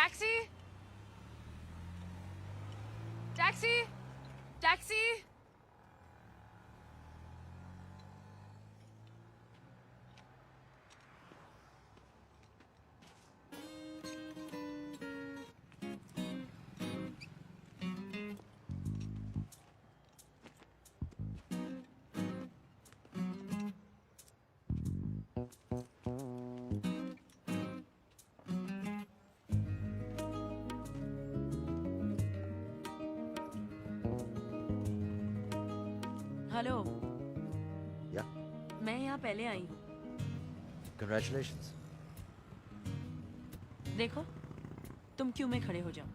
Taxi taxi taxi. Hello. Yeah. मैं यहाँ पहले आई हूँ। Congratulations. देखो, तुम क्यों में खड़े हो जाओ,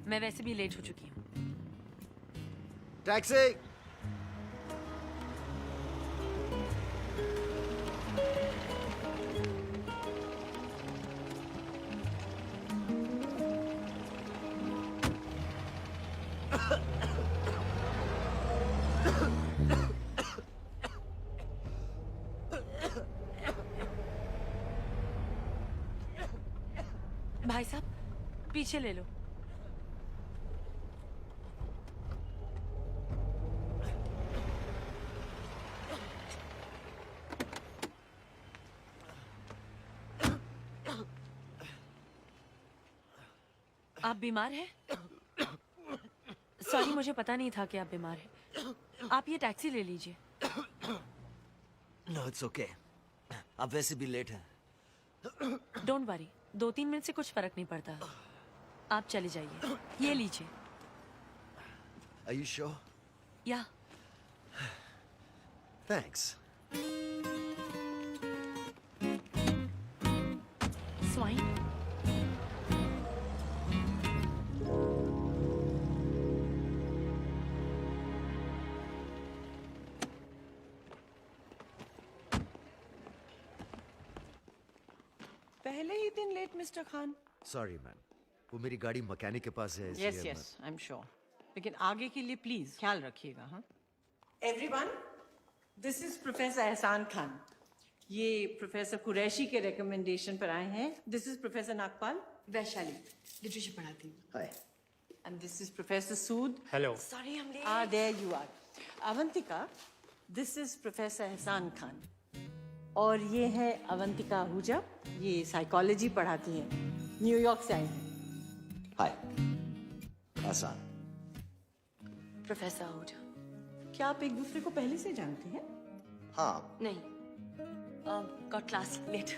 मैं वैसे भी लेट हो चुकी हूँ। Taxi! भाई साहब, पीछे ले लो। आप बीमार हैं? सॉरी, मुझे पता नहीं था कि आप बीमार हैं। आप ये टैक्सी ले लीजिए। No, it's okay. आप वैसे भी लेट हैं। डोंट वरी, 2-3 मिनट से कुछ फर्क नहीं पड़ता। आप चले जाइए। ये लीजिए। Are you sure? या Thanks. स्वाइन। पहले ही दिन late mister Khan. Sorry, man. वो मेरी गाड़ी मैकेनिक के पास है इसलिए yes yes, I am sure. लेकिन आगे के लिए प्लीज ख्याल रखिएगा। हाँ everyone, this is professor Ehsan Khan. ये प्रोफेसर कुरैशी के रिकमेंडेशन पर आए हैं। This is professor Nagpal. Vaishali literature पढ़ाती हूँ। Hi. And this is professor Sood. Hello. Sorry हम late. There you are. Avantika, this is professor Ehsan Khan. और ये है अवंतिका आहूजा, ये साइकोलॉजी पढ़ाती हैं, न्यूयॉर्क से आई हैं। Hi. आसान। प्रोफेसर आहूजा। क्या आप एक दूसरे को पहले से जानते हैं? हाँ। नहीं, गॉट क्लास लेट।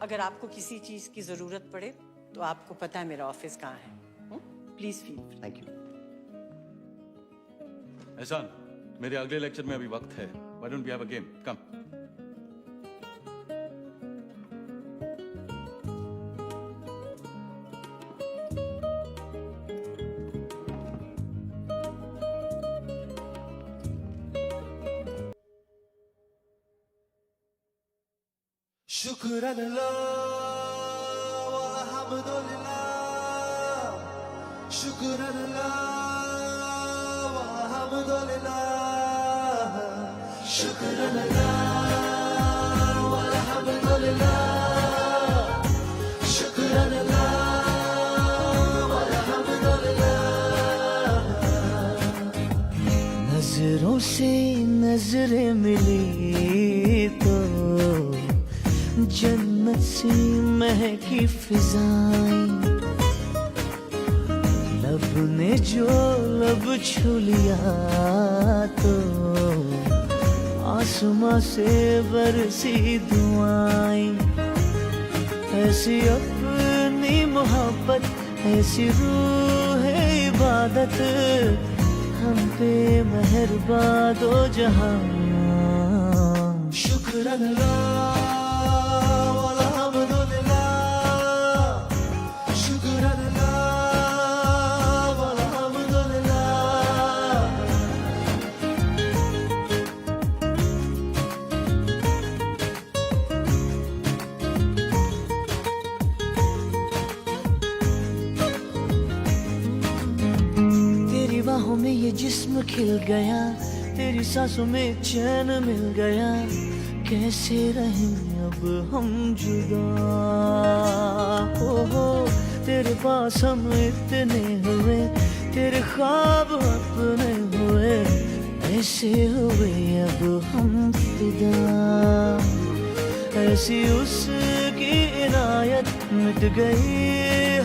अगर आपको किसी चीज की जरूरत पड़े तो आपको पता है मेरा ऑफिस कहाँ है। Please feel free. Thank you. एहसान, मेरे अगले लेक्चर में अभी वक्त है। Why don't we have a game? Come. शुक्रन अल्लाह व हम्दुलिल्लाह, शुक्रन अल्लाह व हम्दुलिल्लाह, शुक्रन अल्लाह व हम्दुलिल्लाह, शुक्रन अल्लाह व हम्दुलिल्लाह। नजरों से नजरें मिली तो जन्नत सी महकी फिजाएं, लब ने जो लब छू लिया तो आसमां से बरसी दुआएं। ऐसी अपनी मोहब्बत, ऐसी रूह इबादत, हम पे मेहरबान दो जहां। शुक्रन अल्लाह जिस्म खिल गया, तेरी सांसों में चैन मिल गया। कैसे रहें अब हम जुदा। हो तेरे पास हम इतने हुए, तेरे ख्वाब अपने हुए, ऐसे हुए अब हम फिदा। ऐसी उसकी इनायत, मिट गई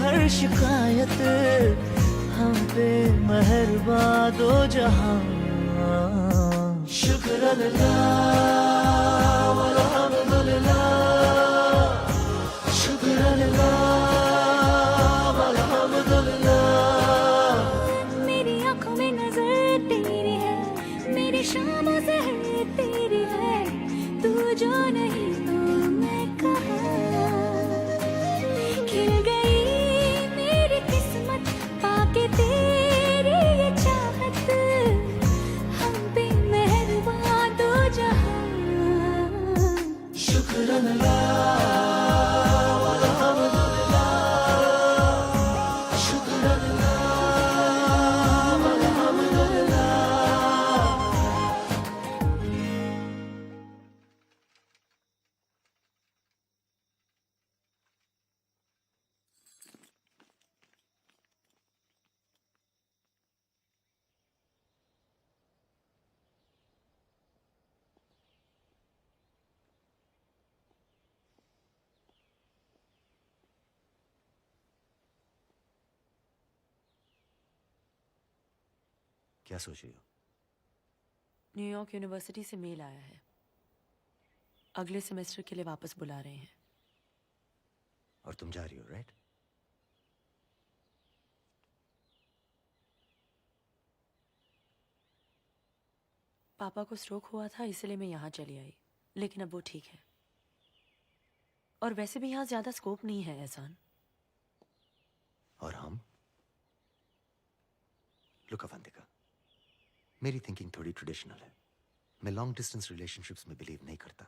हर शिकायत, हम पे मेहरबा दो जहां। शुक्र अल्लाह अल्हम्दुलिल्लाह, शुक्र अल्लाह अल्हम्दुलिल्लाह। मेरी आंखों में नजर तेरी है, मेरी शामों से है तेरी है, तू जो नहीं तो मैं कहाँ। खिल गई मेरी किस्मत पाके तेरी ये चाहत, हम पे मेहरबान दो जहां। शुक्र अल्लाह अल्हम्दुलिल्लाह, शुक्र अल्लाह अल्हम्दुलिल्लाह। क्या सोच रही हो? न्यूयॉर्क यूनिवर्सिटी से मेल आया है, अगले सेमेस्टर के लिए वापस बुला रहे हैं। और तुम जा रही हो, राइट? पापा को स्ट्रोक हुआ था, इसलिए मैं यहाँ चली आई, लेकिन अब वो ठीक है। और वैसे भी यहाँ ज्यादा स्कोप नहीं है एहसान। और हम? लुक अवंतिका, मेरी थिंकिंग थोड़ी ट्रेडिशनल है। मैं लॉन्ग डिस्टेंस रिलेशनशिप्स में बिलीव नहीं करता।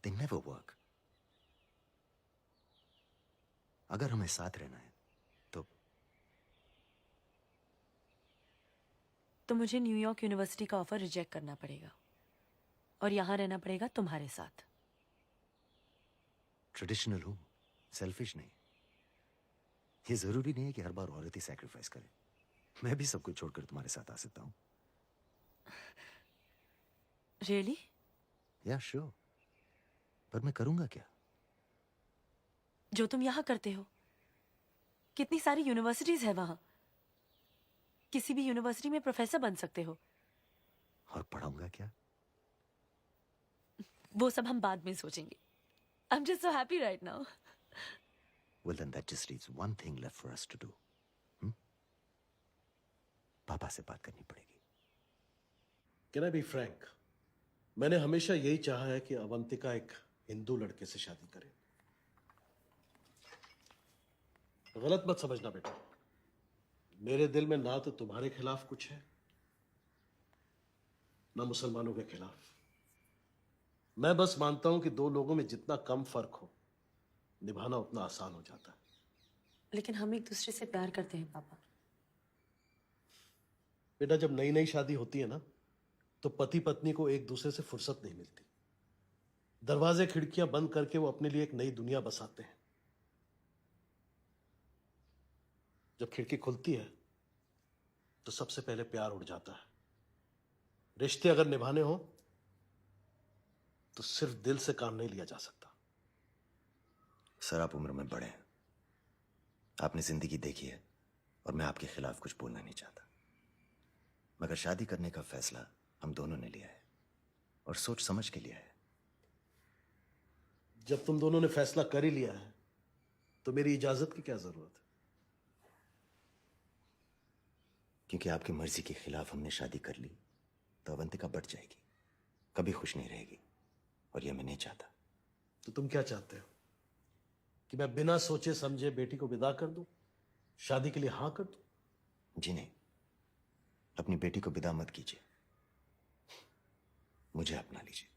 They never work. अगर हमें साथ रहना है तो मुझे न्यूयॉर्क यूनिवर्सिटी का ऑफर रिजेक्ट करना पड़ेगा और यहाँ रहना पड़ेगा तुम्हारे साथ। ट्रेडिशनल हूं, सेल्फिश नहीं। ये जरूरी नहीं है कि हर बार औरत ही सैक्रिफाइस करे। मैं भी सब कुछ छोड़कर तुम्हारे साथ आ सकता हूं। रियली? या श्योर। पर मैं करूंगा क्या? जो तुम यहाँ करते हो। कितनी सारी यूनिवर्सिटीज है वहां। किसी भी यूनिवर्सिटी में प्रोफेसर बन सकते हो। और पढ़ाऊंगा क्या? वो सब हम बाद में सोचेंगे। I'm just so happy right now. Well, then that just leaves one thing left for us to do. पापा से बात करनी पड़ेगी। Can I be frank? मैंने हमेशा यही चाहा है कि अवंतिका एक हिंदू लड़के से शादी करे। गलत मत समझना बेटा, मेरे दिल में ना तो तुम्हारे खिलाफ कुछ है ना मुसलमानों के खिलाफ। मैं बस मानता हूं कि दो लोगों में जितना कम फर्क हो, निभाना उतना आसान हो जाता है। लेकिन हम एक दूसरे से प्यार करते हैं पापा। बेटा, जब नई नई शादी होती है ना, तो पति पत्नी को एक दूसरे से फुर्सत नहीं मिलती। दरवाजे खिड़कियां बंद करके वो अपने लिए एक नई दुनिया बसाते हैं। जब खिड़की खुलती है तो सबसे पहले प्यार उड़ जाता है। रिश्ते अगर निभाने हो तो सिर्फ दिल से काम नहीं लिया जा सकता। सर, आप उम्र में बड़े हैं, आपने जिंदगी देखी है और मैं आपके खिलाफ कुछ बोलना नहीं चाहता। मगर शादी करने का फैसला हम दोनों ने लिया है और सोच समझ के लिया है। जब तुम दोनों ने फैसला कर ही लिया है तो मेरी इजाजत की क्या जरूरत है? क्योंकि आपकी मर्जी के खिलाफ हमने शादी कर ली तो अवंतिका बढ़ जाएगी, कभी खुश नहीं रहेगी, और यह मैं नहीं चाहता। तो तुम क्या चाहते हो कि मैं बिना सोचे समझे बेटी को विदा कर दूं, शादी के लिए हां कर दूं? जी नहीं, अपनी बेटी को विदा मत कीजिए, मुझे अपना लीजिए।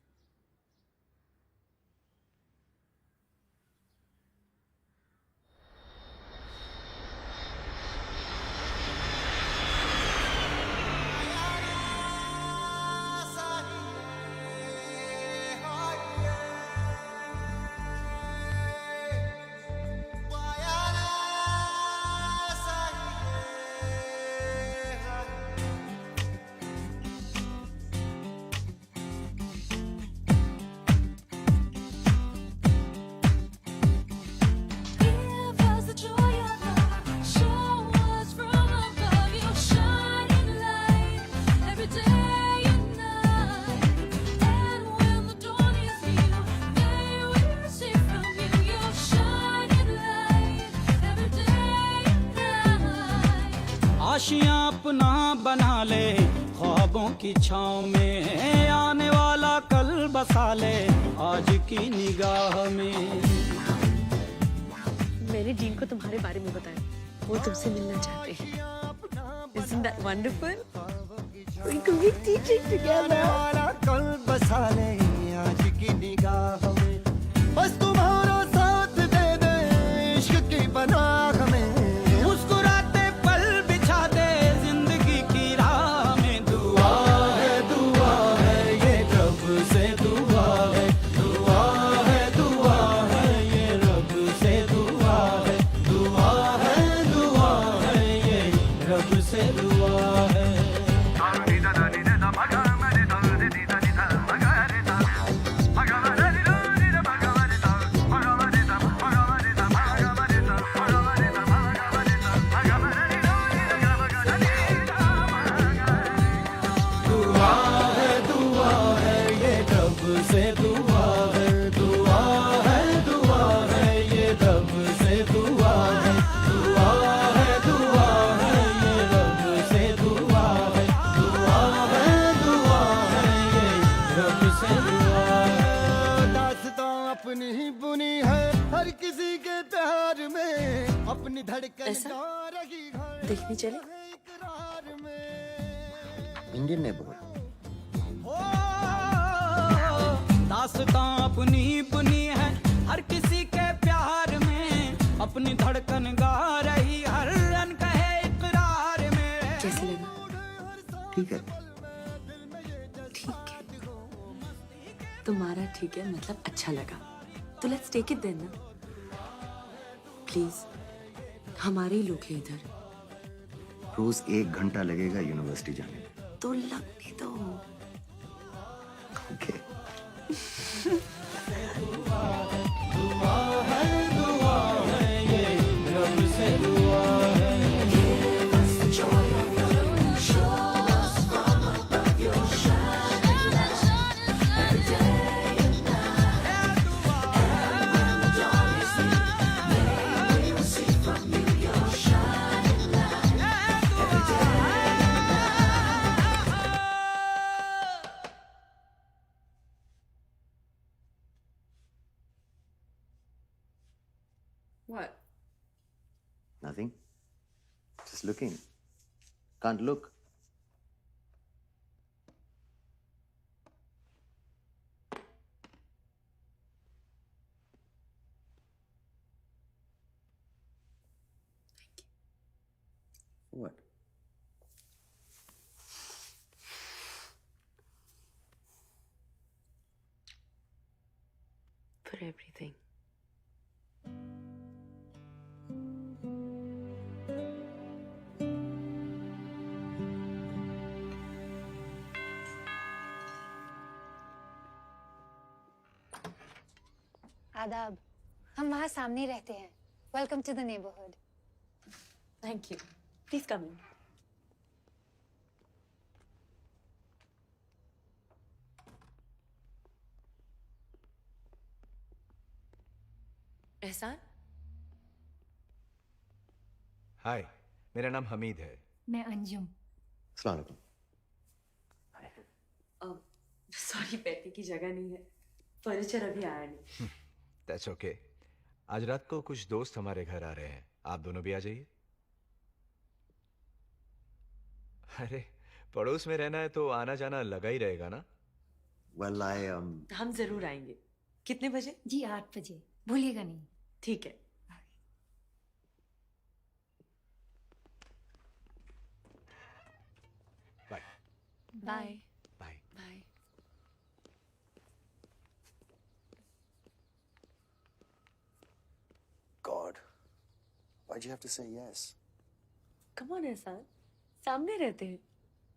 आशियां अपना बना ले, ख्वाबों की छाँव में आने वाला कल बसा ले आज की निगाह में। मैंने डीन को तुम्हारे बारे में बताया, वो तुमसे मिलना चाहते हैं। Isn't that wonderful? We could be teaching together. कल बसा ले आज की निगाह में, बस तुम्हारा साथ दे दे इश्क की पनाह में, मुस्कुराते पल बिछा दे जिंदगी की राह में। दुआ है ये रब से दुआ है, दुआ है ये रब से दुआ है, दुआ है ये रब से दुआ है। से दुआ है, दुआ है ये रब से दुआ है, दुआ है ये रब से दुआ है, दुआ है ये रब से दुआ है। दास्तां अपनी ही बुनी है हर किसी के प्यार में, अपनी धड़कन ऐसा? गा रही है देखने चले? इकरार में। Indian neighbourhood. दास्तां अपनी बुनी है हर किसी के प्यार में, अपनी धड़कन गा रही हर रन कहे इकरार में। कैसे लगा? ठीक है। ठीक है, तुम्हारा ठीक है मतलब अच्छा लगा, तो लेट्स टेक इट देन ना। प्लीज, हमारे ही लोग हैं इधर। रोज 1 घंटा लगेगा यूनिवर्सिटी जाने में। तो लगने दो। Okay. What? Nothing. Just looking. Can't look. What? For everything. आदाब, हम वहाँ सामने रहते हैं। Welcome to the neighbourhood. Thank you. Please come in. Ehsan, hi, मेरा नाम हमीद है। मैं अंजुम। अस्सलाम वालेकुम। सॉरी, बैठने की जगह नहीं है, फर्नीचर अभी आया नहीं। That's okay. आज रात को कुछ दोस्त हमारे घर आ रहे हैं, आप दोनों भी आ जाइए। अरे, पड़ोस में रहना है तो आना जाना लगा ही रहेगा ना। Well, हम जरूर आएंगे। कितने बजे? जी 8 बजे, भूलिएगा नहीं। ठीक है। Bye bye. Bye. Bye. God, why'd you have to say yes? Come on Ehsaan, सामने रहते हैं,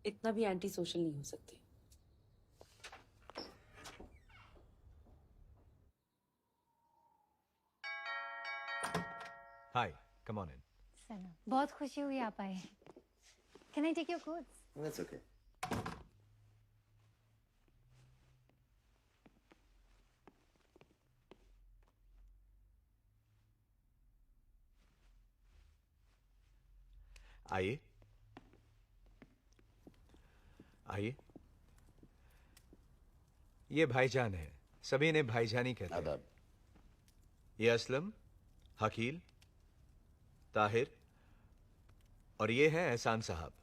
इतना भी एंटी सोशल नहीं हो सकते। हाय, कम ऑन इन। सलाम, बहुत खुशी हुई आप आए। Can I take your coats? That's okay. आइए, आइए। ये भाईजान है, सभी इन्हें भाईजान ही कहते हैं। ये असलम, हकील, ताहिर और ये है एहसान साहब,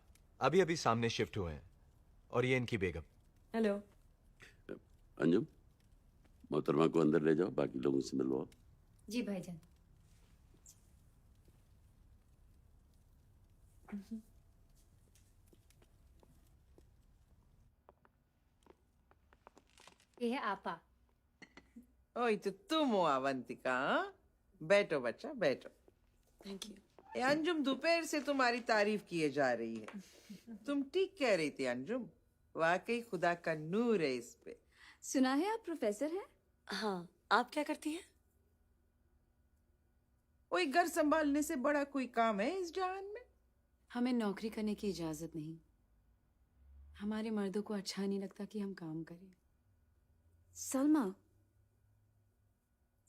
अभी अभी सामने शिफ्ट हुए हैं। और ये इनकी बेगम। हेलो। अंजुम, मोहतरमा को अंदर ले जाओ, बाकी लोगों से मिलवाओ। जी भाईजान। ये है आपा। ओए तो तुम हो अवंतिका, हाँ? बैठो बच्चा बैठो। Thank you. ए अंजुम, दोपहर से तुम्हारी तारीफ किए जा रही है। तुम ठीक कह रही थी अंजुम, वाकई खुदा का नूर है इस पे। सुना है आप प्रोफेसर हैं? हाँ, आप क्या करती हैं? कोई घर संभालने से बड़ा कोई काम है इस जहान में? हमें नौकरी करने की इजाजत नहीं। हमारे मर्दों को अच्छा नहीं लगता कि हम काम करें। सलमा,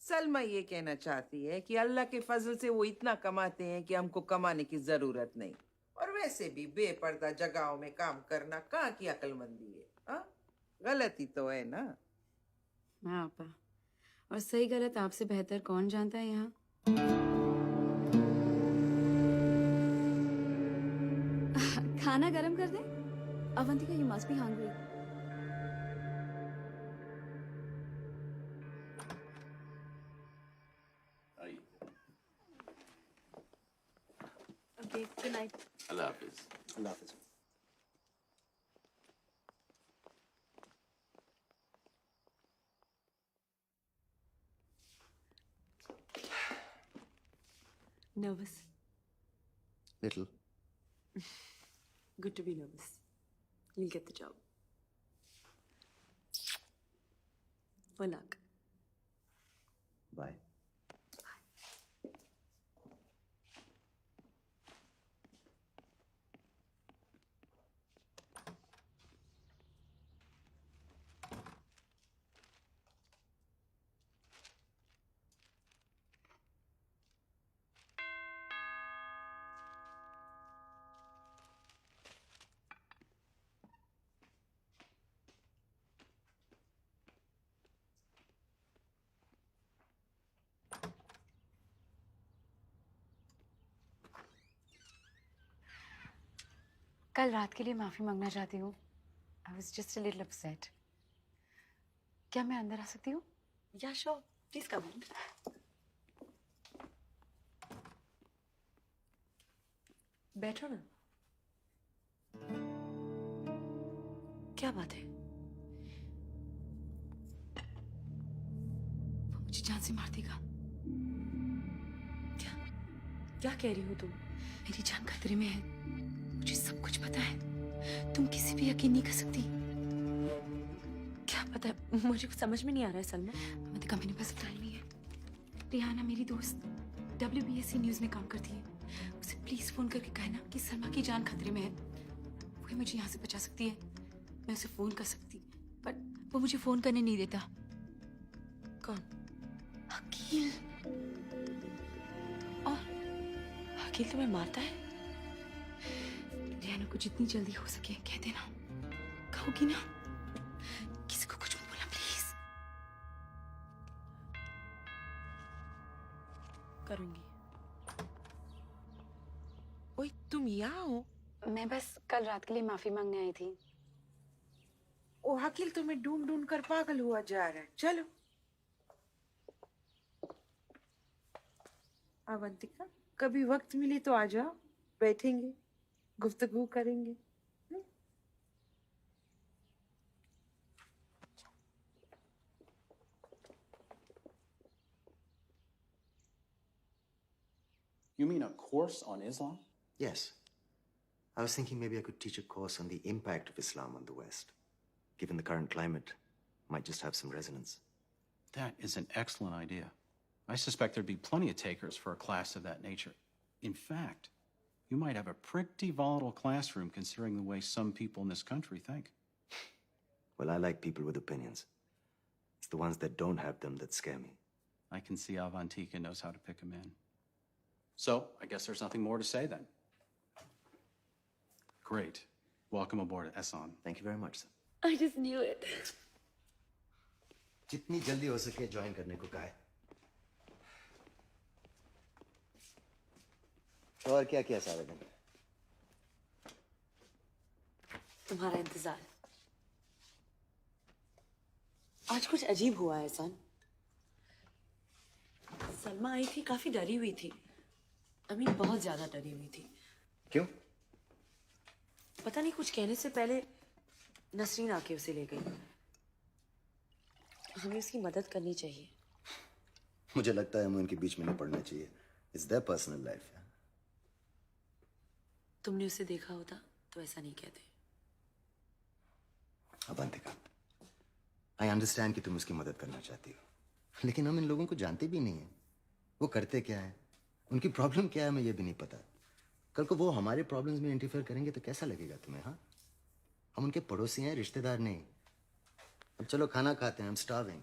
सलमा ये कहना चाहती है कि अल्लाह के फजल से वो इतना कमाते हैं कि हमको कमाने की जरूरत नहीं। और वैसे भी बेपर्दा जगहों में काम करना कहाँ की अक्लमंदी है? हाँ, गलती तो है ना। हाँ आपा, और सही गलत आपसे बेहतर कौन जानता है यहाँ? खाना गरम कर दें? Avantika, you must be hungry. आइए। Okay, good night. Allah Hafiz. Allah Hafiz. Nervous. Little. Good to be nervous. You'll get the job. For luck. Bye. कल रात के लिए माफी मांगना चाहती हूँ। I was just a little upset. क्या मैं अंदर आ सकती हूँ? Yeah, sure. Please come in. बैठो ना। क्या बात है? वो मुझे जान से मार देगा। क्या क्या कह रही हो तुम? मेरी जान खतरे में है। मुझे सब कुछ पता है। तुम किसी पे यकीन नहीं कर सकती। क्या पता है? मुझे कुछ समझ में नहीं आ रहा है सलमा। अवंतिका, मेरे पास टाइम नहीं है। रिहाना मेरी दोस्त WBSC न्यूज में काम करती है। उसे प्लीज फोन करके कहना कि सलमा की जान खतरे में है। वो मुझे यहाँ से बचा सकती है। मैं उसे फोन कर सकती, पर वो मुझे फोन करने नहीं देता। कौन? हकील। और हकील तुम्हें मारता है? रिहाना को जितनी जल्दी हो सके कह देना। कहोगी ना? किसी को कुछ मत बोलना प्लीज। करूंगी। ओए तुम यहाँ हो? मैं बस कल रात के लिए माफी मांगने आई थी। ओ हकील तुम्हें ढूंढ ढूंढ कर पागल हुआ जा रहा है। चलो अवंतिका, कभी वक्त मिले तो आ जाओ, बैठेंगे, गुफ्तगू करेंगे। You mean a course on Islam? Yes. I was thinking maybe I could teach a course on the impact of Islam on the West. Given the current climate, might just have some resonance. That is an excellent idea. I suspect there'd be plenty of takers for a class of that nature. In fact, you might have a pretty volatile classroom considering the way some people in this country think. Well, I like people with opinions. It's the ones that don't have them that scare me. I can see Avantika knows how to pick them in. So, I guess there's nothing more to say then. Great. Welcome aboard, Ehsan. Thank you very much sir. I just knew it. जितनी जल्दी हो सके join करने को कहा है। तो और क्या किया सारे दिन? तुम्हारा इंतजार। आज कुछ अजीब हुआ है एहसान। सलमा आई थी, काफी डरी हुई थी। अमीन बहुत ज्यादा डरी हुई थी। क्यों? पता नहीं, कुछ कहने से पहले नसरीन आके उसे ले गई। हमें उसकी मदद करनी चाहिए। मुझे लगता है हमें उनके बीच में नहीं पड़ना चाहिए। It's their personal life. तुमने उसे देखा होता तो ऐसा नहीं कहते। अवंतिका, आई अंडरस्टैंड कि तुम उसकी मदद करना चाहती हो, लेकिन हम इन लोगों को जानते भी नहीं है। वो करते क्या है, उनकी प्रॉब्लम क्या है, हमें ये भी नहीं पता। कल को वो हमारे प्रॉब्लम्स में इंटरफेयर करेंगे तो कैसा लगेगा तुम्हें? हाँ, हम उनके पड़ोसी हैं, रिश्तेदार नहीं। अब चलो खाना खाते हैं, हम स्टार्विंग।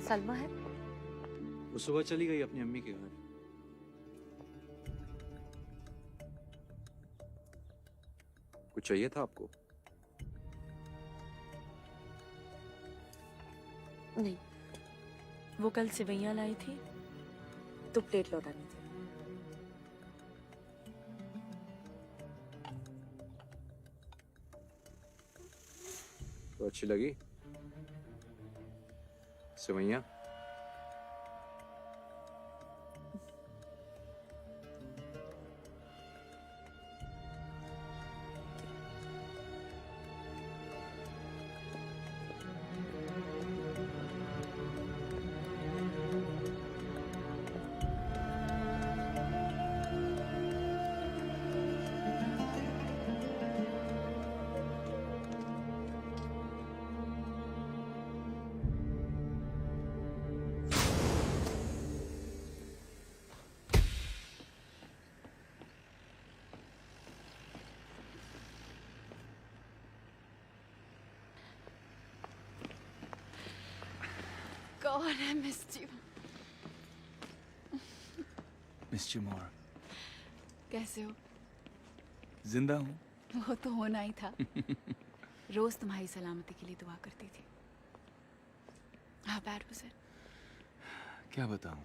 सलमा है? वो सुबह चली गई अपनी अम्मी के घर। कुछ चाहिए था आपको? नहीं, वो कल सिवैयां लाई थी तो प्लेट लौटानी थी। तो अच्छी लगी सिवैयां? God, I missed you. Missed you more. कैसे हो? जिंदा हूँ। वो तो होना ही था। रोज तुम्हारी सलामती के लिए दुआ करती थी। How bad was it? क्या बताऊं?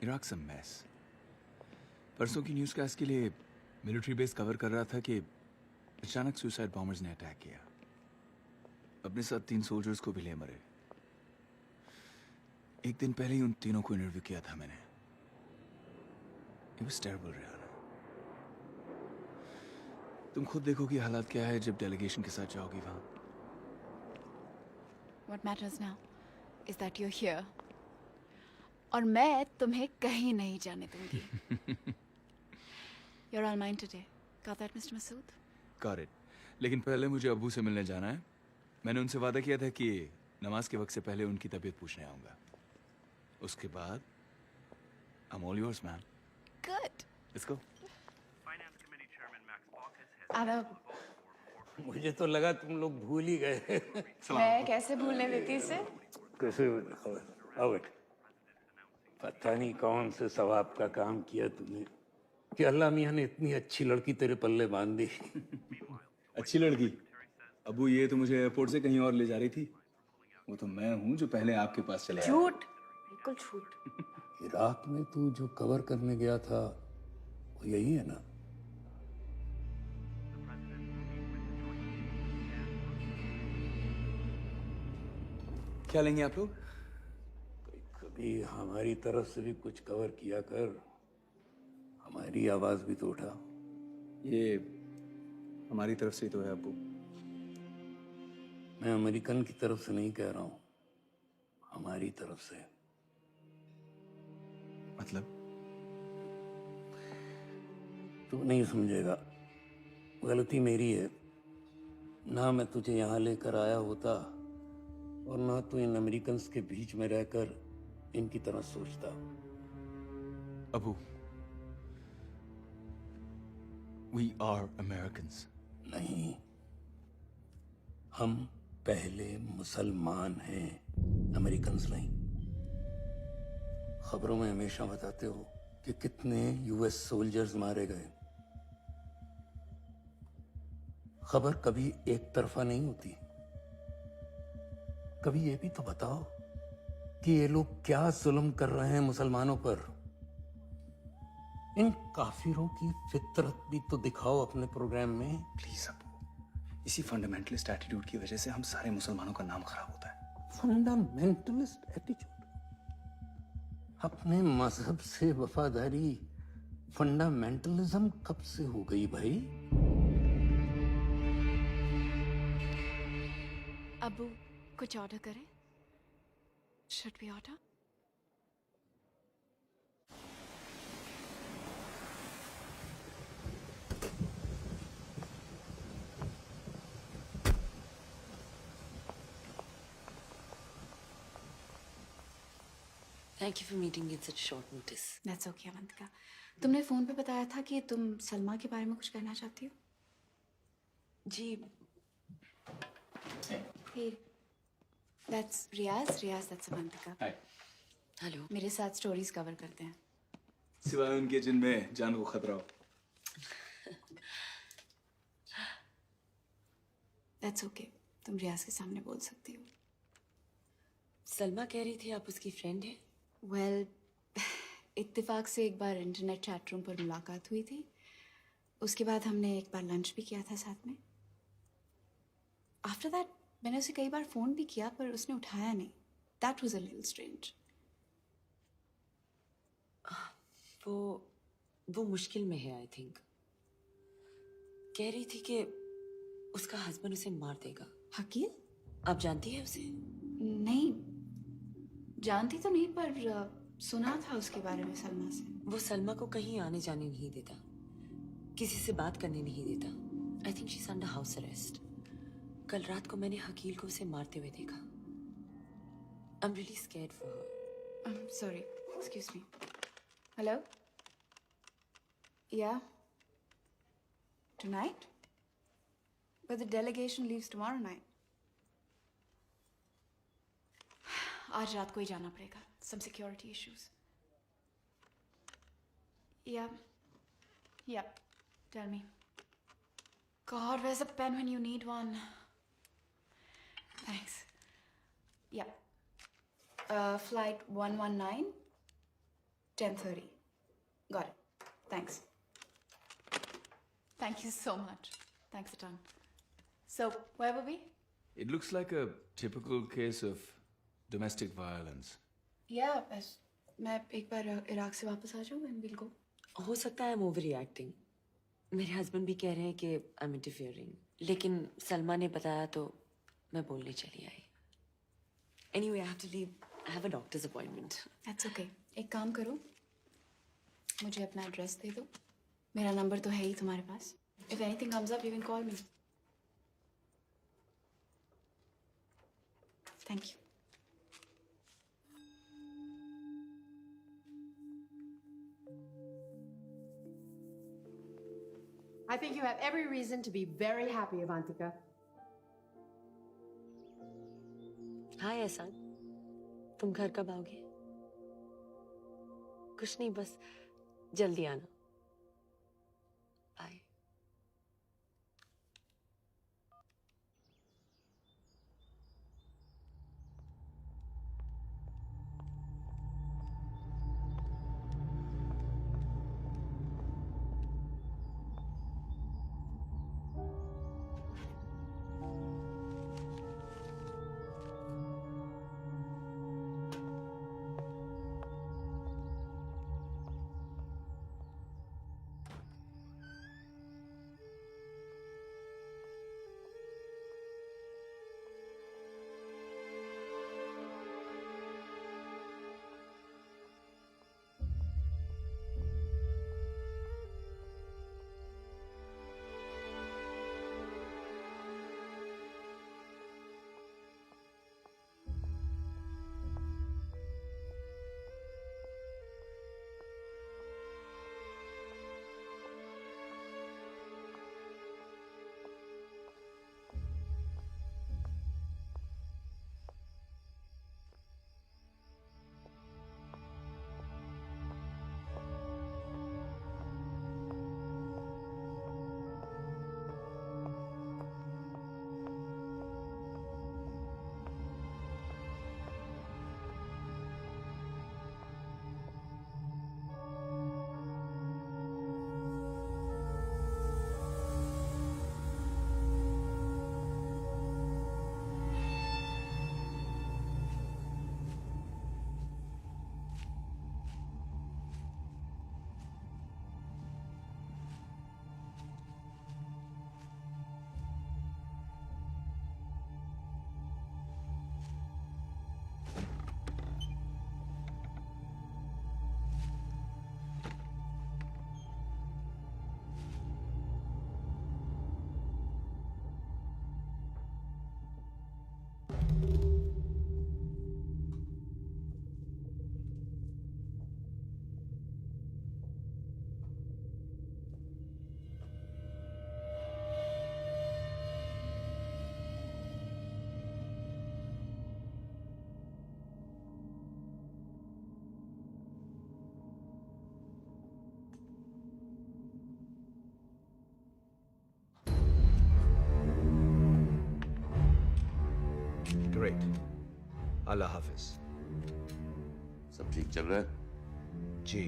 Iraq's a mess. परसों की न्यूज़ कास्ट के लिए मिलिट्री बेस कवर कर रहा था कि अचानक सुसाइड बॉम्बर्स ने अटैक किया। अपने साथ 3 सोल्जर्स को भी ले मरे। एक दिन पहले ही उन तीनों को इंटरव्यू किया था मैंने। It was terrible, Riyana. तुम खुद देखो कि हालात क्या है जब डेलीगेशन के साथ जाओगी वहां। What matters now is that you're here. और मैं तुम्हें कहीं नहीं जाने दूंगी। You're all mine today. Got that, Mr. Masood? Got it. लेकिन पहले मुझे अब्बू से मिलने जाना है। मैंने उनसे वादा किया था कि नमाज के वक्त से पहले उनकी तबीयत पूछने आऊंगा। उसके बाद I'm all yours, man. Good. Let's go. आदाब। मुझे तो लगा तुम लोग भूल ही गए। मैं कैसे भूलने देती इसे? कैसे आओ बेटा। पता नहीं कौन से सवाब का काम किया तूने। कि अल्लाह मियाँ ने इतनी अच्छी लड़की तेरे पल्ले बांध दी। अच्छी लड़की? अबू ये तो मुझे एयरपोर्ट से कहीं और ले जा रही थी। वो तो मैं हूँ जो पहले आपके पास चले आया। झूठ, बिल्कुल झूठ। इराक में तू जो कवर करने गया था वो यही है ना? क्या लेंगे आप लोग? कभी हमारी तरफ से भी कुछ कवर किया कर, हमारी आवाज भी तो उठा। ये हमारी तरफ से ही तो है अबू। मैं अमेरिकन की तरफ से नहीं कह रहा हूं, हमारी तरफ से। मतलब? तू नहीं समझेगा, गलती मेरी है। ना मैं तुझे यहाँ लेकर आया होता और ना तू इन अमेरिकन के बीच में रहकर इनकी तरह सोचता। Abu, we are Americans. नहीं, हम पहले मुसलमान हैं, अमेरिकन नहीं। खबरों में हमेशा बताते हो कि कितने यूएस सोल्जर्स मारे गए। खबर कभी एक तरफा नहीं होती। कभी ये भी तो बताओ कि ये लोग क्या जुल्म कर रहे हैं मुसलमानों पर। इन काफिरों की फितरत भी तो दिखाओ अपने प्रोग्राम में। प्लीज अबू, इसी फंडामेंटलिस्ट एटीट्यूड की वजह से हम सारे मुसलमानों का नाम खराब होता है। Fundamentalist attitude? अपने मजहब से वफादारी फंडामेंटलिज्म कब से हो गई भाई? अबू, कुछ ऑर्डर करें? Should we order? Thank you for meeting me at such short notice. That's okay, Avantika. तुमने फोन पे बताया था कि तुम सलमा के बारे में कुछ कहना चाहती हो। जी। Hey, that's Riaz. Riaz, that's Avantika. Hi. Hello. मेरे साथ स्टोरीज कवर करते हैं। सिवाय उनके जिनमें जान को खतरा हो। That's okay. तुम रियाज के सामने बोल सकती हो। सलमा कह रही थी आप उसकी फ्रेंड है? वेल, इत्तेफाक से एक बार इंटरनेट चैट रूम पर मुलाकात हुई थी। उसके बाद हमने एक बार लंच भी किया था साथ में। आफ्टर दैट मैंने उसे कई बार फ़ोन भी किया पर उसने उठाया नहीं। That was a little strange. वो मुश्किल में है आई थिंक। कह रही थी कि उसका हस्बैंड उसे मार देगा। हकील? आप जानती है उसे? नहीं, जानती तो नहीं पर सुना था उसके बारे में सलमा से। वो सलमा को कहीं आने जाने नहीं देता, किसी से बात करने नहीं देता। I think she is under house arrest. कल रात को मैंने हकील को उसे मारते हुए देखा। I am really scared for her. Sorry, excuse me. Hello? या? Tonight? But the delegation leaves tomorrow night. आज रात को ही जाना पड़ेगा। Some security issues. Yeah. Yeah. Tell me. God, where's a pen when you need one? Thanks. Yeah. Flight 119, 10:30. Got it. Thanks. Thank you so much. Thanks a ton. So, where were we? It looks like a typical case of domestic violence. Yeah, मैं एक बार Iraq से वापस आ जाऊँ and we'll go. हो सकता है I am over reacting. मेरे husband भी कह रहे हैं कि आई एम इंटरफियरिंग, लेकिन सलमा ने बताया तो मैं बोलने चली आई। Anyway I have to leave, I have a doctor's appointment. That's okay. एक काम करो, मुझे अपना एड्रेस दे दो। मेरा नंबर तो है ही तुम्हारे पास। If anything comes up, you can call me. Thank you. I think you have every reason to be very happy, Avantika. हाय एहसान, तुम घर कब आओगे? कुछ नहीं, बस जल्दी आना। ग्रेट, अल्लाह हाफिज। सब ठीक चल रहा है? जी,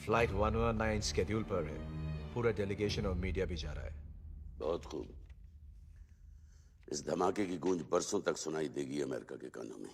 फ्लाइट 119 स्केड्यूल पर है। पूरा डेलीगेशन और मीडिया भी जा रहा है। बहुत खूब। इस धमाके की गूंज बरसों तक सुनाई देगी अमेरिका के कानों में।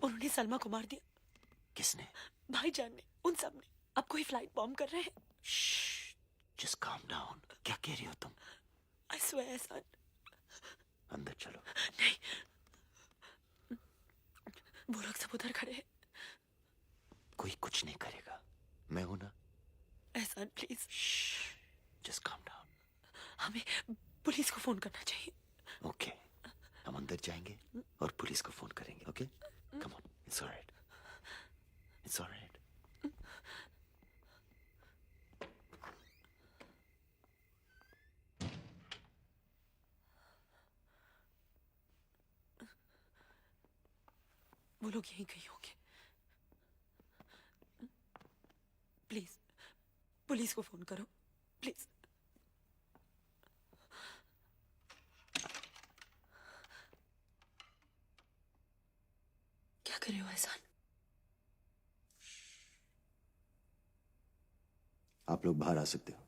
उन्होंने सलमा को मार दिया। किसने? भाईजान ने, उन सब ने। अब कोई फ्लाइट बॉम्ब कर रहे हैं। Just calm down. क्या कह रही हो तुम? आई स्वेयर एहसान। अंदर चलो। नहीं, वो लोग सब उधर खड़े हैं। कोई कुछ नहीं करेगा, मैं हूं ना। एहसान प्लीज। Just calm down. हमें पुलिस को फोन करना चाहिए। ओके, हम अंदर जाएंगे और पुलिस को फोन करेंगे। Okay, come on, it's alright, it's alright. वो लोग यहीं कहीं होंगे। प्लीज पुलिस को फोन करो, प्लीज। क्या कर रहे हो एहसान? आप लोग बाहर आ सकते हो।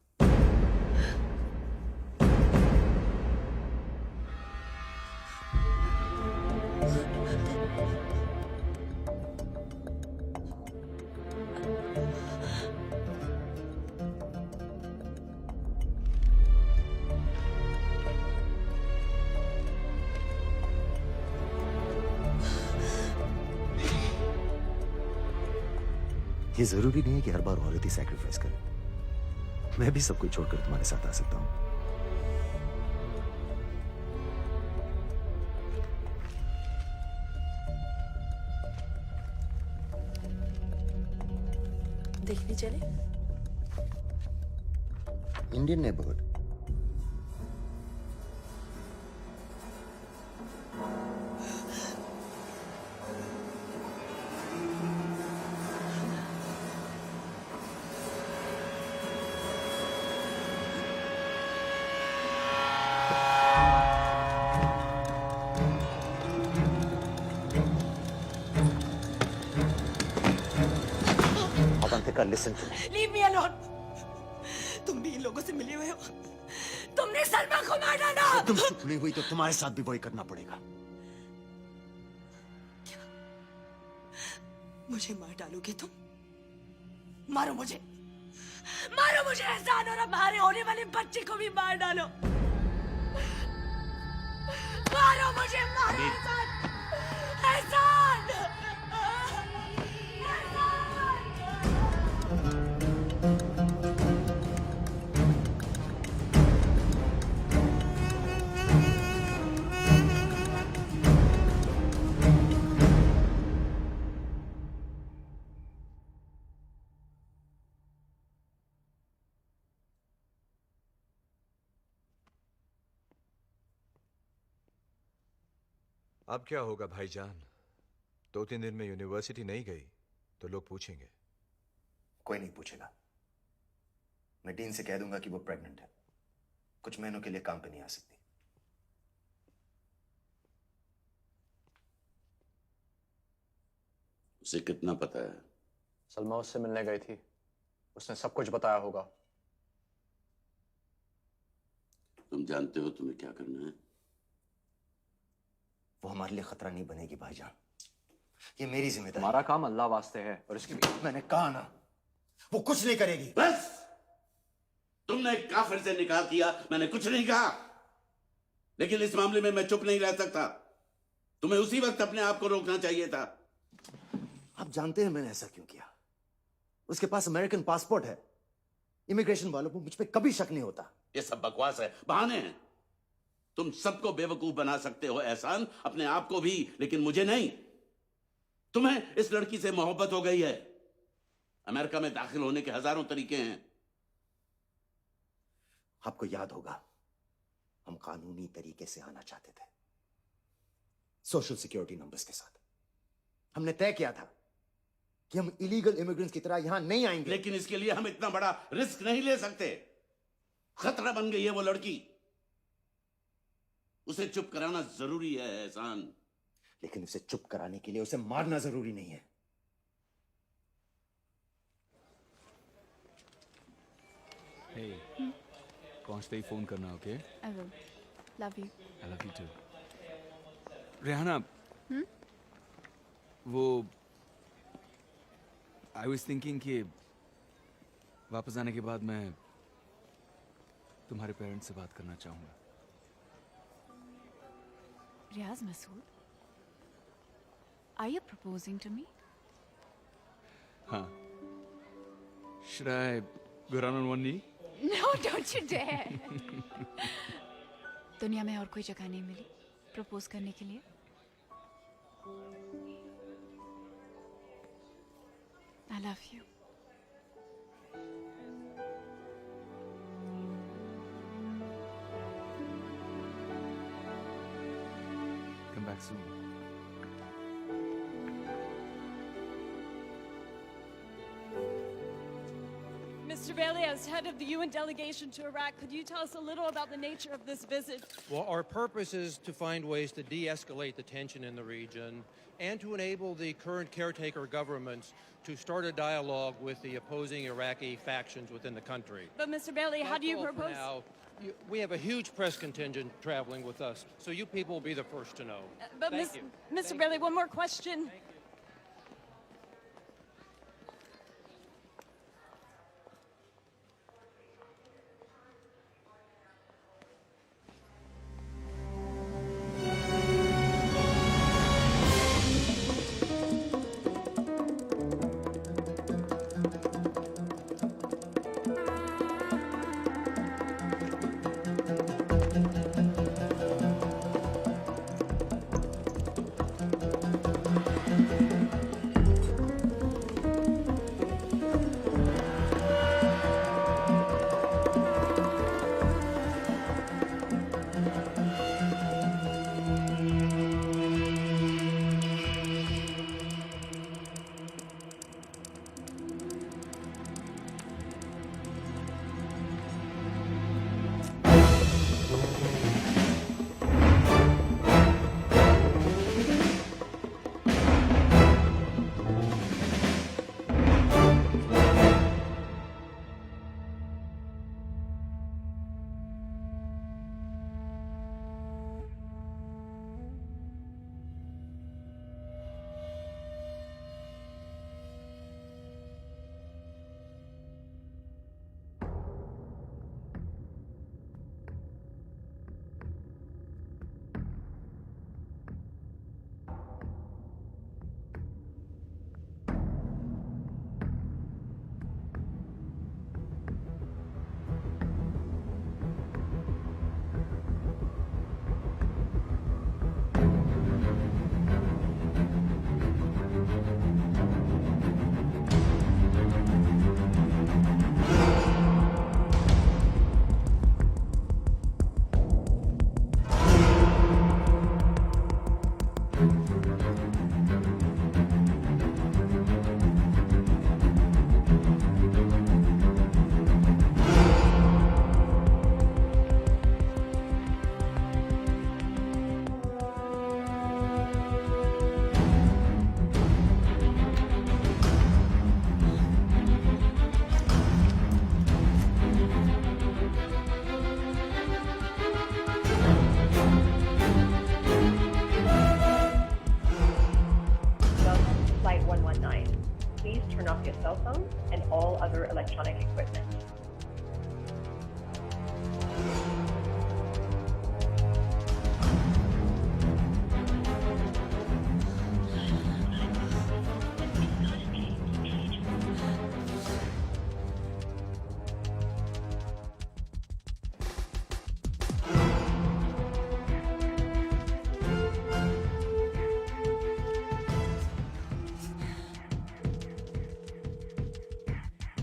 ये जरूरी नहीं है कि हर बार औरत ही सैक्रिफाइस करे। मैं भी सब कुछ छोड़कर तुम्हारे साथ आ सकता हूं। देखने चले? Indian neighbourhood. Listen to me. Leave me alone. तुम भी इन लोगों से मिले हुए हो। तुमने सलमा को मारा ना। तुम चुप नहीं हुई तो तुम्हारे साथ भी वही करना पड़ेगा। मुझे मार डालोगे तुम? मारो मुझे, मारो मुझे एहसान, और हमारे होने वाले बच्चे को भी मार डालो। मारो मुझे, मारो एहसान, एहसान, एहसान। अब क्या होगा भाईजान? 2-3 दिन में यूनिवर्सिटी नहीं गई तो लोग पूछेंगे। कोई नहीं पूछेगा। मैं डीन से कह दूंगा कि वो प्रेग्नेंट है, कुछ महीनों के लिए काम पे नहीं आ सकती। उसे कितना पता है? सलमा उससे मिलने गई थी, उसने सब कुछ बताया होगा। तुम जानते हो तुम्हें क्या करना है? वो हमारे लिए खतरा नहीं बनेगी भाईजान, ये मेरी जिम्मेदारी। हमारा काम अल्लाह वास्ते है, और इसकी भी मैंने कहा ना, वो कुछ नहीं करेगी। बस तुमने काफिर से निकाह किया, मैंने कुछ नहीं कहा, लेकिन इस मामले में मैं चुप नहीं रह सकता। तुम्हें उसी वक्त अपने आप को रोकना चाहिए था। आप जानते हैं मैंने ऐसा क्यों किया? उसके पास अमेरिकन पासपोर्ट है। इमिग्रेशन वालों को मुझ पे कभी शक नहीं होता। ये सब बकवास है, बहाने हैं। तुम सबको बेवकूफ बना सकते हो एहसान, अपने आप को भी, लेकिन मुझे नहीं। तुम्हें इस लड़की से मोहब्बत हो गई है। अमेरिका में दाखिल होने के हजारों तरीके हैं। आपको याद होगा, हम कानूनी तरीके से आना चाहते थे, सोशल सिक्योरिटी नंबर्स के साथ। हमने तय किया था कि हम इलीगल इमिग्रेंट्स की तरह यहां नहीं आएंगे। लेकिन इसके लिए हम इतना बड़ा रिस्क नहीं ले सकते। खतरा बन गई है वो लड़की, उसे चुप कराना जरूरी है एहसान। लेकिन उसे चुप कराने के लिए उसे मारना जरूरी नहीं है। Hey, पहुंचते ही फोन करना, okay? I will. Love you. I love you too. Rehana, वो I was thinking कि वापस आने के बाद मैं तुम्हारे पेरेंट्स से बात करना चाहूंगा। Riaz Masood, are you proposing to me? हाँ। Should I go down on one knee? No, don't you dare. दुनिया में और कोई जगह नहीं मिली प्रपोज करने के लिए। I love you. Come back soon. Mr. Bailey, as head of the UN delegation to Iraq, could you tell us a little about the nature of this visit? Well, our purpose is to find ways to de-escalate the tension in the region and to enable the current caretaker governments to start a dialogue with the opposing Iraqi factions within the country. But Mr. Bailey, how do you That's all for propose? now. We have a huge press contingent traveling with us, so you people will be the first to know. But Thank you. Mr. Bailey, one more question. Flight 119. Please turn off your cell phones and all other electronic equipment.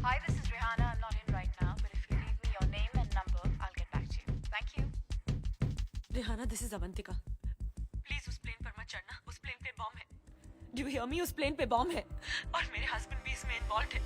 Hi, this is Rihanna. I'm not in right now, but if you leave me your name and number, I'll get back to you. Thank you. Rihana, this is Avantika. Please उस plane पर मत चढ़ना, उस plane पे bomb है। Do you hear me? उस plane पे bomb है और मेरे हस्बैंड भी इसमें इन्वॉल्व है।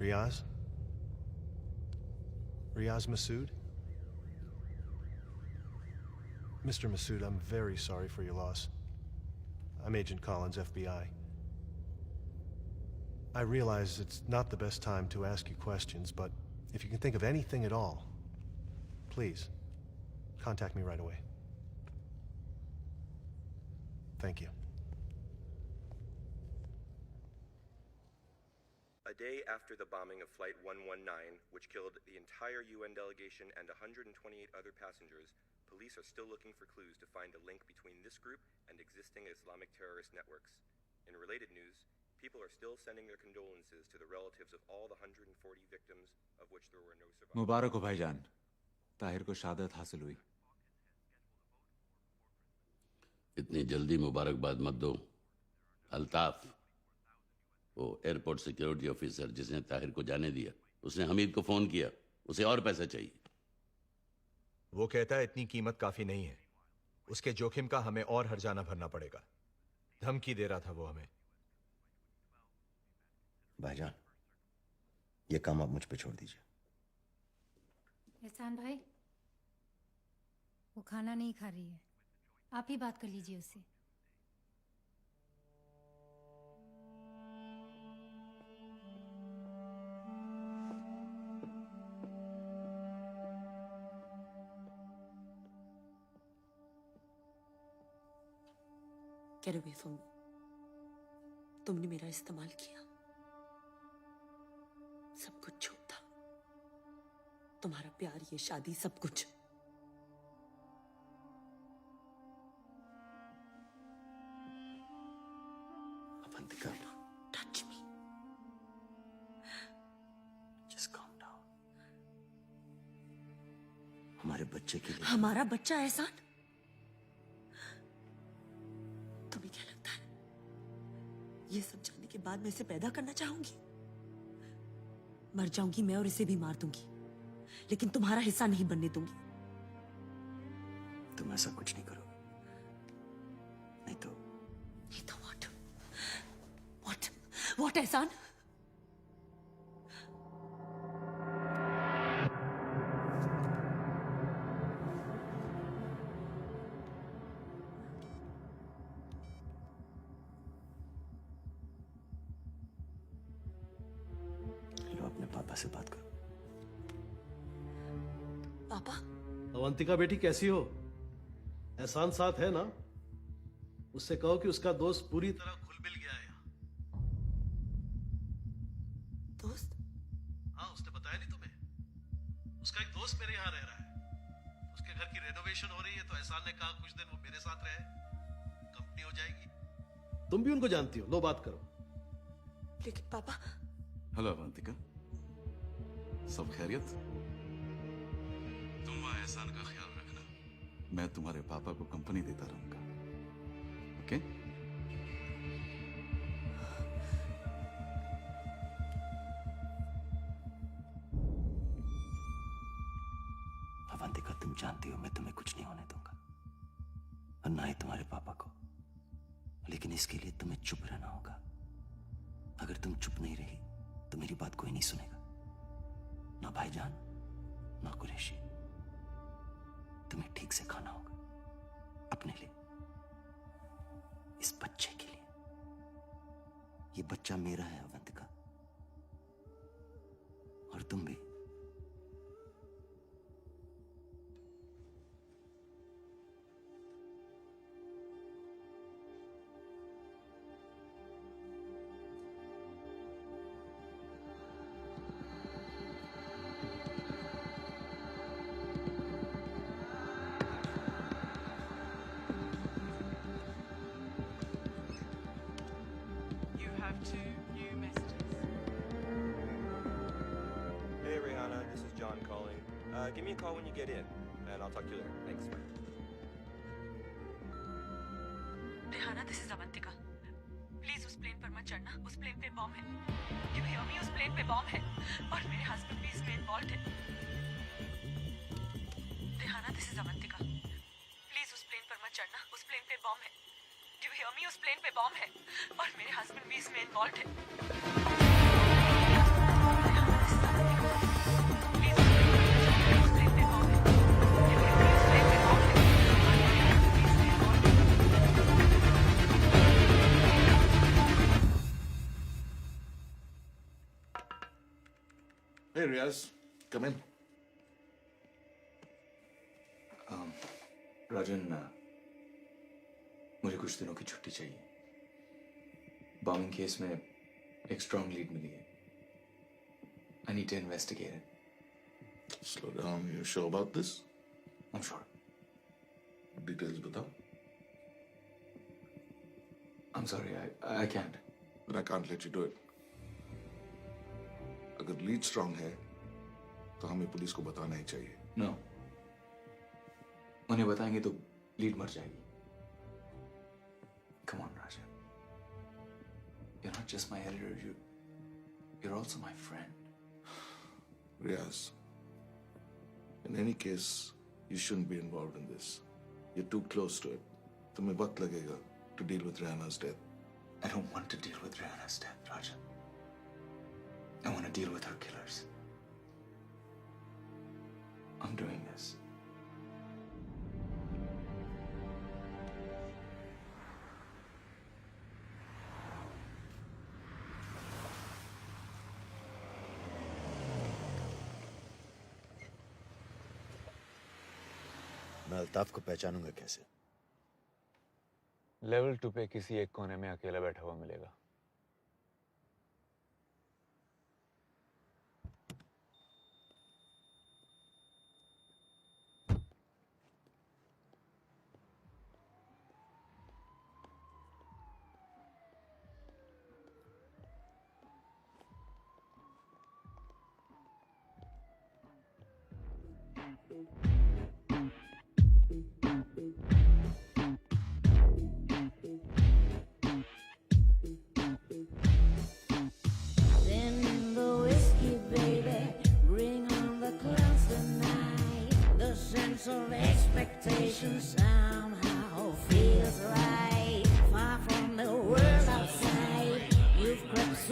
Riaz? Riaz Masood? Mr. Masood, I'm very sorry for your loss. I'm Agent Collins, FBI. I realize it's not the best time to ask you questions, but if you can think of anything at all, please, contact me right away. Thank you. A day after the bombing of Flight 119, which killed the entire UN delegation and 128 other passengers, police are still looking for clues to find a link between this group and existing Islamic terrorist networks. In related news, people are still sending their condolences to the relatives of all the 140 victims, of which there were no survivors. मुबारक हो भाईजान, ताहिर को शहादत हासिल हुई। इतनी जल्दी मुबारकबाद मत दो। अल्ताफ, वो एयरपोर्ट सिक्योरिटी ऑफिसर जिसने ताहिर को जाने दिया, उसने हमीद को फोन किया, उसे और पैसा चाहिए। वो कहता है इतनी कीमत काफी नहीं है, उसके जोखिम का हमें और हर्जाना भरना पड़ेगा। धमकी दे रहा था वो हमें। भाईजान, ये काम आप मुझ पे छोड़ दीजिए। एहसान भाई, वो खाना नहीं खा रही है, आप ही बात कर लीजिए उससे। Get away from me. तुमने मेरा इस्तेमाल किया, सब कुछ झूठ था, तुम्हारा प्यार, ये शादी, सब कुछ। Avantika, Touch me. just calm down. हमारे बच्चे के लिए। हमारा बच्चा एहसान? तुम्हें क्या लगता है ये सब जानने के बाद मैं इसे पैदा करना चाहूंगी? मर जाऊंगी मैं और इसे भी मार दूंगी, लेकिन तुम्हारा हिस्सा नहीं बनने दूंगी। तुम ऐसा कुछ नहीं करोगे। नहीं तो व्हाट एहसान? लो अपने पापा से बात करो। पापा? अवंतिका बेटी कैसी हो? एहसान साथ है ना? उससे कहो कि उसका दोस्त पूरी तरह घुल मिल गया है। दोस्त? हाँ, उसने बताया नहीं तुम्हें? उसका एक दोस्त मेरे यहाँ रह रहा है। उसके घर की रेनोवेशन हो रही है, तो एहसान ने कहा कुछ दिन वो मेरे साथ रहे, कंपनी हो जाएगी। तुम भी उनको जानती हो, लो बात करो। लेकिन पापा। हेलो अवंतिका, सब खैरियत? तुम वहाँ एहसान का ख्याल रखना, मैं तुम्हारे पापा को कंपनी देता रहूंगा। ओके? अवंतिका, तुम जानती हो मैं तुम्हें कुछ नहीं होने दूंगा, और ना ही तुम्हारे पापा को। लेकिन इसके लिए तुम्हें चुप रहना होगा। अगर तुम चुप नहीं रही तो मेरी बात कोई नहीं सुनेगा, ना भाईजान ना कुरैशी। तुम्हें ठीक से खाना होगा, अपने लिए, इस बच्चे के लिए। ये बच्चा मेरा है अवंतिका, और तुम भी। You have 2 new messages. Hey, Rihanna, this is John calling. Give me a call when you get in, and I'll talk to you later. Thanks. Bye. Rehana, this is Avantika. Please उस प्लेन पर मत चढ़ना, उस प्लेन पे bomb है। You hear me? उस plane पे bomb है, और मेरे हस्बैंड भी इसमें इन्वॉल्व है। Rehana, this is Avantika. Please उस प्लेन पर मत चढ़ना, उस प्लेन पे बॉम्ब है। You hear me? उस प्लेन पे बॉम्ब है, और मेरे हस्बैंड भी इसमें इन्वॉल्व है। Hey Riaz, come in. राजन, मुझे कुछ दिनों की छुट्टी चाहिए। बॉम्बिंग केस में एक स्ट्रॉन्ग लीड मिली है। I need to investigate it. Slow down. You sure about this? I'm sure. Details बताओ. I'm sorry, I can't. But I can't let you do it. अगर लीड स्ट्रांग है तो हमें police को बताना ही चाहिए। No. उन्हें बताएंगे तो लीड मर जाएगी। Come on, Rajan. You're not just my editor. You're also my friend. Riaz, in any case, you shouldn't be involved in this. You're too close to it. तुम्हें वक्त लगेगा to deal with Rihanna's death. I don't want to deal with Rihanna's death, Rajan. I want to deal with her killers. I'm doing this. मैं अल्ताफ को पहचानूंगा कैसे? Level 2 पे किसी एक कोने में अकेला बैठा हुआ मिलेगा।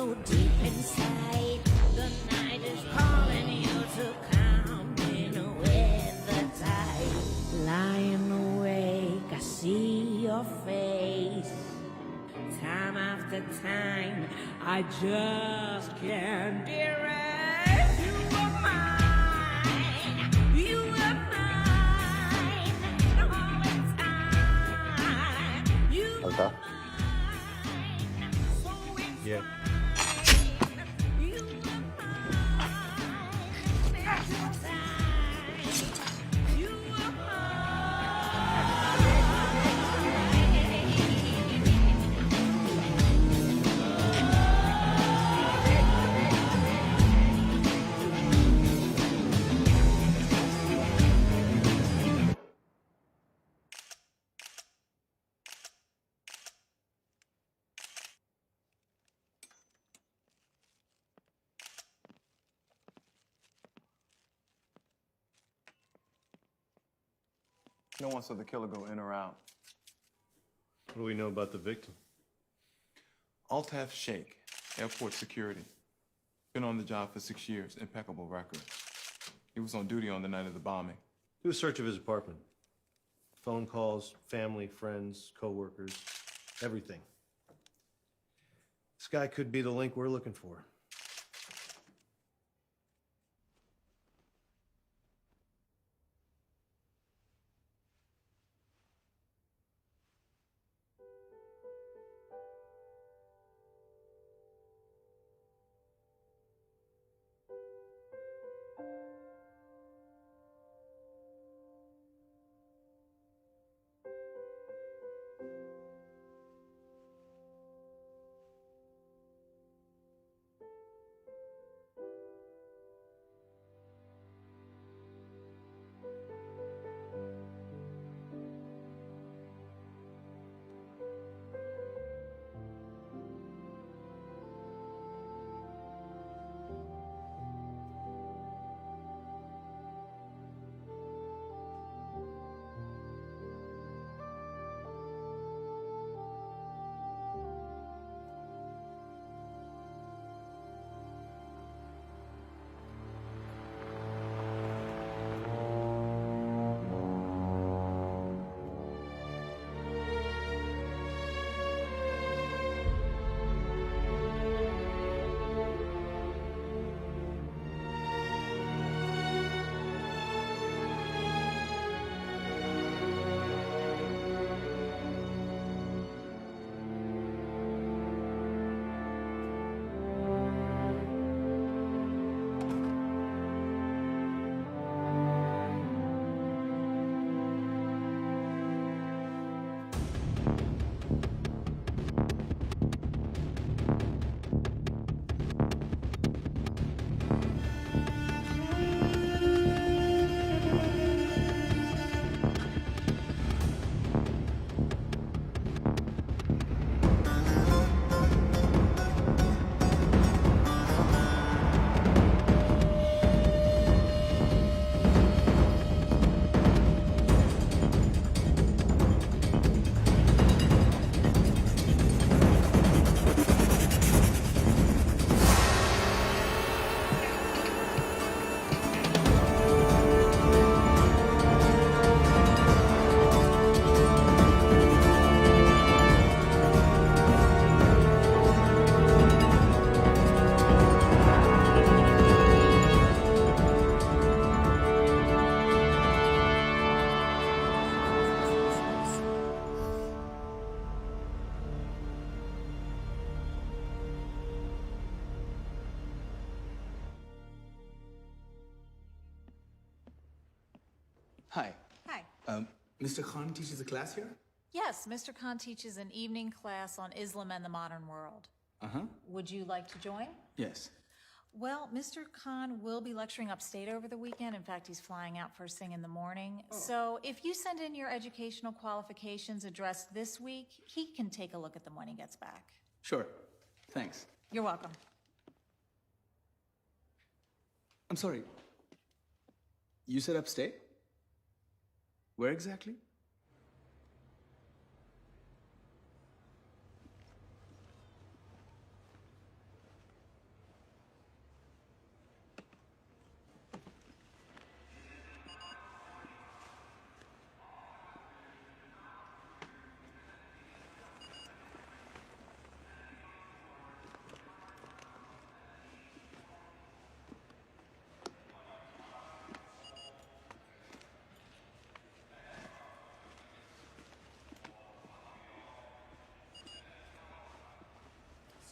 so deep inside. The night is calling you to come in with the tide. Lying awake, I see your face. Time after time, I just can't erase. You were mine. You were mine. All the time. You अलता Yeah. No one saw the killer go in or out. What do we know about the victim? Altaf Sheikh, airport security. Been on the job for 6 years, impeccable record. He was on duty on the night of the bombing. Do a search of his apartment. Phone calls, family, friends, co-workers, everything. This guy could be the link we're looking for. Hi. Hi. Mr. Khan teaches a class here? Yes, Mr. Khan teaches an evening class on Islam and the modern world. Uh-huh. Would you like to join? Yes. Well, Mr. Khan will be lecturing upstate over the weekend. In fact, he's flying out first thing in the morning. So if you send in your educational qualifications addressed this week, he can take a look at them when he gets back. Sure. Thanks. You're welcome. I'm sorry. You said upstate? Where exactly?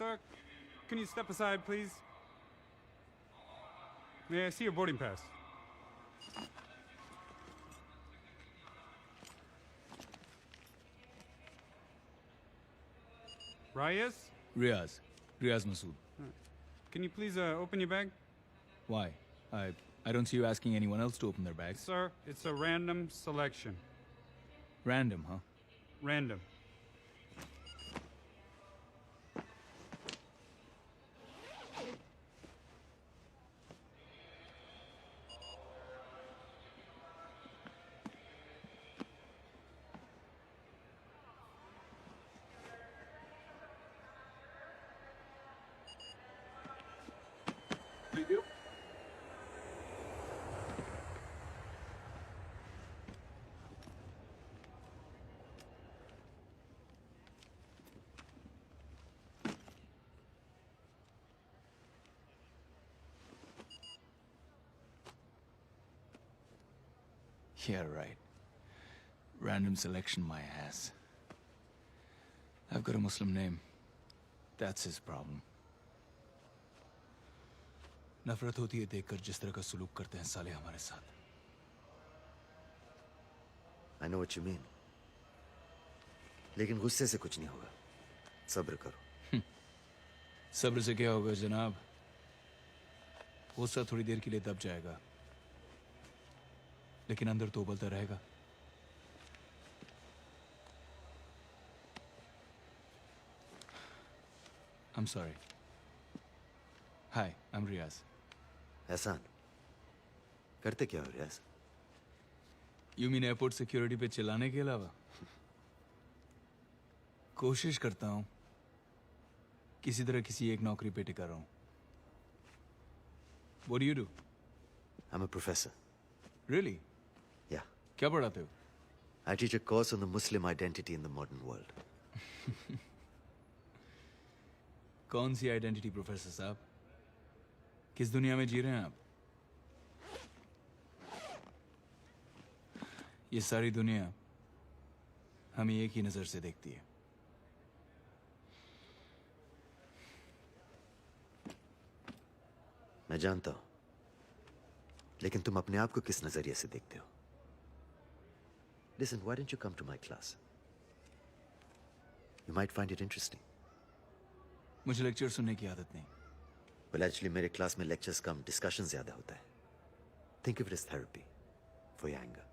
Sir, can you step aside, please? May I see your boarding pass? Reyes? Riaz Masood. Can you please open your bag? Why? I don't see you asking anyone else to open their bags. Sir, it's a random selection. Random, huh? Random. Yeah, right. Random selection, my ass. I've got a Muslim name. That's his problem. नफरत होती है देखकर जिस तरह का सुलूक करते हैं साले हमारे साथ. I know what you mean. लेकिन गुस्से से कुछ नहीं होगा. सब्र करो. सब्र से क्या होगा जनाब? गुस्सा थोड़ी देर के लिए दब जाएगा, लेकिन अंदर तो उबलता रहेगा. I'm sorry. Hi, I'm Riaz. एहसान. करते क्या हो रियाज? You mean एयरपोर्ट सिक्योरिटी पे चिल्लाने के अलावा? कोशिश करता हूँ किसी तरह किसी एक नौकरी पे टिका रहूं. What do you do? I'm a professor. Really? Yeah. क्या पढ़ाते हो? I teach a course on the Muslim identity in the modern world. कौन सी आइडेंटिटी प्रोफेसर साहब? किस दुनिया में जी रहे हैं आप? ये सारी दुनिया हमें एक ही नजर से देखती है. मैं जानता हूं, लेकिन तुम अपने आप को किस नजरिए से देखते हो? Listen, why don't you come to my class? You might find it interesting. मुझे लेक्चर सुनने की आदत नहीं. Well, actually, मेरे क्लास में लेक्चर्स कम, डिस्कशन ज्यादा होता है. Think of it as therapy for your anger.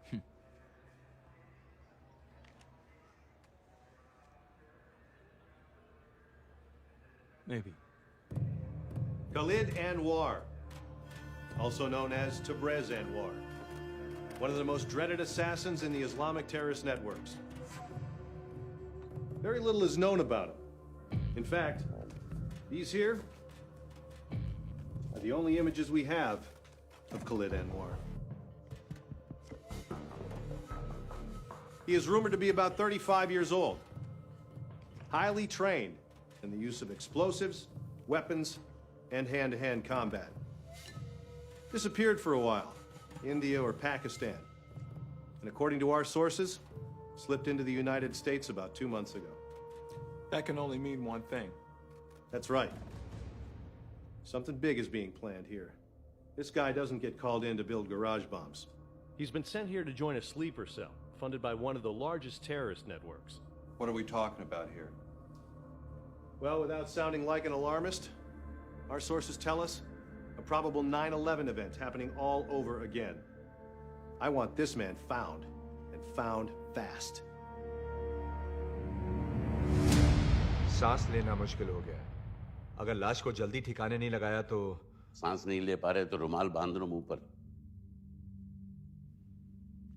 Maybe. Khalid Anwar, also known as Tabrez Anwar, one of the most dreaded assassins in the Islamic terrorist networks. Very little is known about him. In fact, these here are the only images we have of Khalid Anwar. He is rumored to be about 35 years old, highly trained in the use of explosives, weapons, and hand-to-hand combat. Disappeared for a while, India or Pakistan, and according to our sources, slipped into the United States about 2 months ago. That can only mean one thing. That's right. Something big is being planned here. This guy doesn't get called in to build garage bombs. He's been sent here to join a sleeper cell, funded by one of the largest terrorist networks. What are we talking about here? Well, without sounding like an alarmist, our sources tell us a probable 9/11 event happening all over again. I want this man found, and found fast. सांस लेना मुश्किल हो गया. अगर लाश को जल्दी ठिकाने नहीं लगाया तो सांस नहीं ले पा रहे तो रुमाल बांध लो मुंह पर.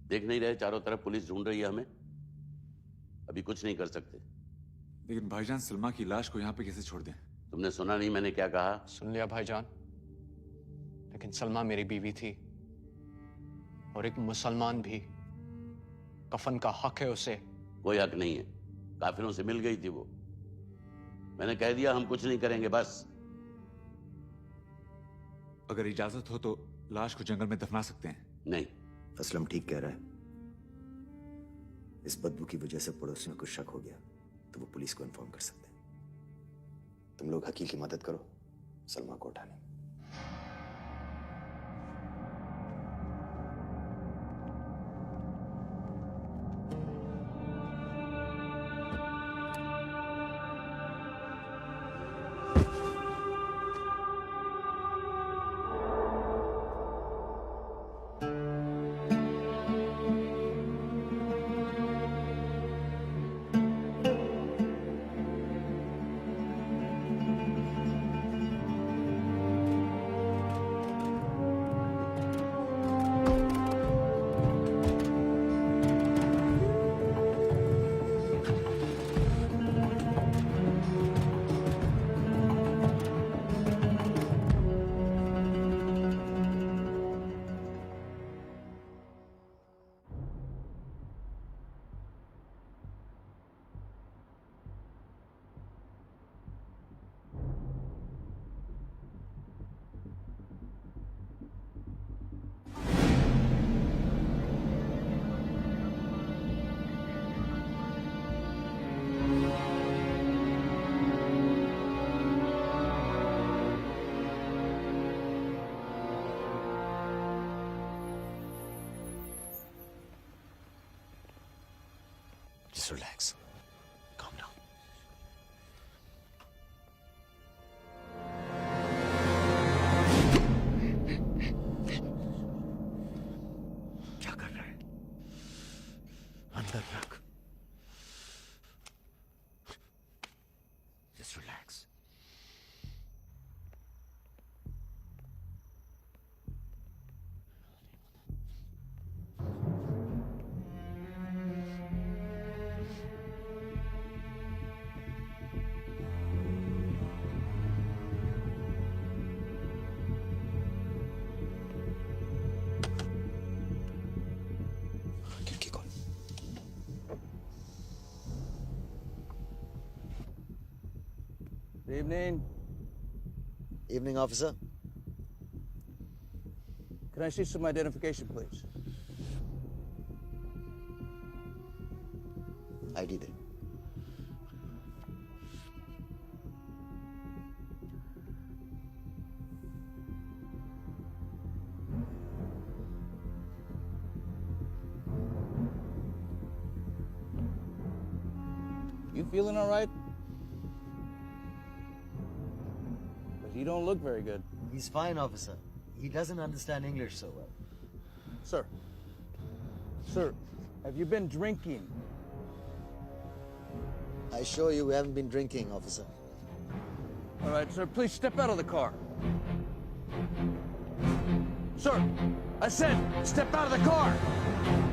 देख नहीं रहे चारों तरफ पुलिस ढूंढ रही है हमें. अभी कुछ नहीं कर सकते. लेकिन भाईजान सलमा की लाश को यहाँ पे कैसे छोड़ दें? तुमने सुना नहीं मैंने क्या कहा? सुन लिया भाईजान, लेकिन सलमा मेरी बीवी थी और एक मुसलमान भी. कफन का हक है उसे. कोई हक नहीं है. काफिरों से मिल गई थी वो. मैंने कह दिया हम कुछ नहीं करेंगे बस. अगर इजाजत हो तो लाश को जंगल में दफना सकते हैं. नहीं. असलम ठीक कह रहा है. इस बदबू की वजह से पड़ोसियों को शक हो गया तो वो पुलिस को इन्फॉर्म कर सकते हैं. तुम लोग हकील की मदद करो सलमा को उठाने में। Just relax. Calm down. क्या कर रहा है? अंदर रख. Just relax. Good evening. Evening, officer. Can I see some identification, please? ID they. You feeling all right? Because you don't look very good. He's fine, officer. He doesn't understand English so well. Sir. Sir, have you been drinking? I assure you we haven't been drinking, officer. All right, sir, please step out of the car. Sir, I said step out of the car!